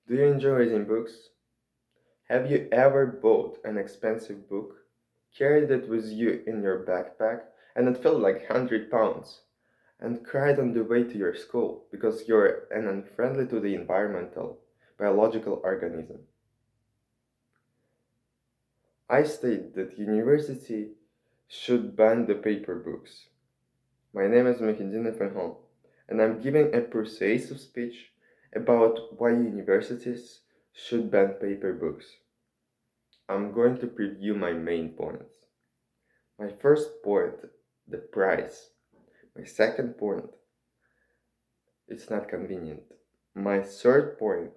Do you enjoy reading books? Have you ever bought an expensive book, carried it with you in your backpack, and it felt like £100, and cried on the way to your school because you're an unfriendly to the environmental, biological organism? I state that university should ban the paper books. My name is Mahindine Fenhon, and I'm giving a persuasive speech about why universities should ban paper books. I'm going to preview my main points. My first point, the price. My second point, it's not convenient. My third point,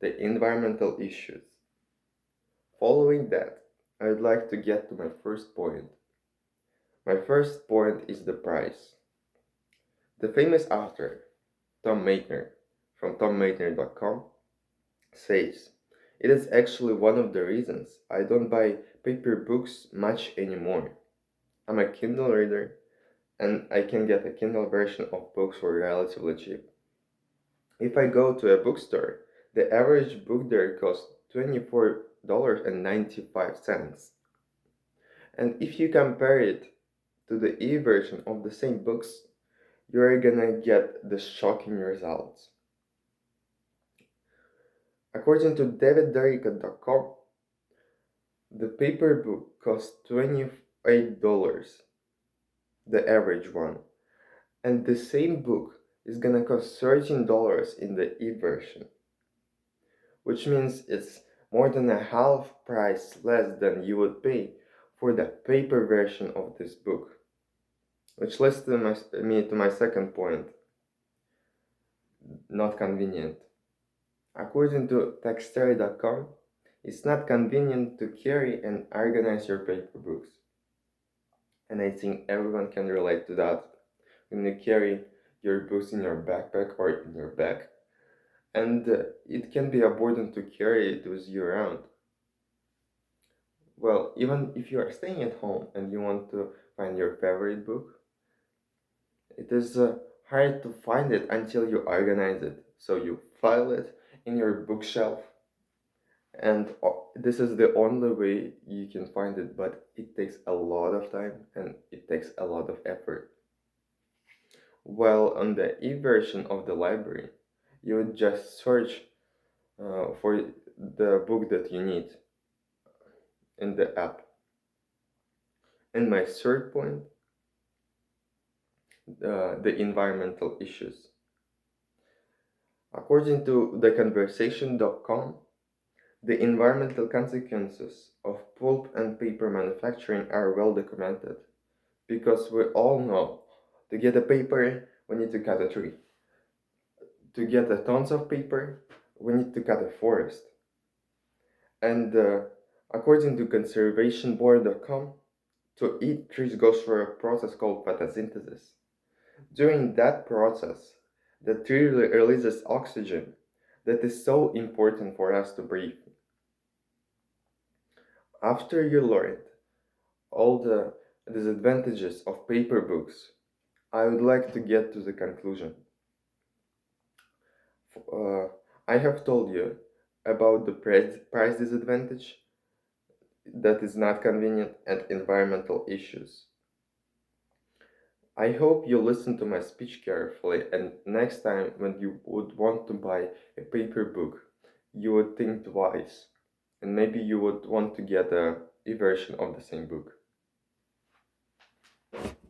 the environmental issues. Following that, I would like to get to my first point. My first point is the price. The famous author, Tom Maitner, from tommaitner.com, says, "It is actually one of the reasons I don't buy paper books much anymore. I'm a Kindle reader and I can get a Kindle version of books for relatively cheap. If I go to a bookstore, the average book there costs $24.95. And if you compare it to the e-version of the same books, you're gonna get the shocking results. According to daviddarica.com, the paper book costs $28, the average one, and the same book is gonna cost $13 in the e-version, which means it's more than a half price less than you would pay for the paper version of this book. Which leads me to my second point, not convenient. According to textary.com, it's not convenient to carry and organize your paper books. And I think everyone can relate to that when you carry your books in your backpack or in your bag. And it can be a burden to carry it with you around. Well, even if you are staying at home and you want to find your favorite book, it is hard to find it until you organize it. So you file it in your bookshelf, and this is the only way you can find it, but it takes a lot of time and it takes a lot of effort. While on the e-version of the library, you would just search for the book that you need in the app. And my third point, the environmental issues. According to theconversation.com, the environmental consequences of pulp and paper manufacturing are well documented because we all know to get a paper, we need to cut a tree. To get a tons of paper, we need to cut a forest. And according to conservationboard.com, to eat trees goes through a process called photosynthesis. During that process, the tree releases oxygen that is so important for us to breathe. After you learned all the disadvantages of paper books, I would like to get to the conclusion. Uh, I have told you about the price disadvantage that is not convenient and environmental issues. I hope you listen to my speech carefully, and next time when you would want to buy a paper book, you would think twice, and maybe you would want to get a e-version of the same book.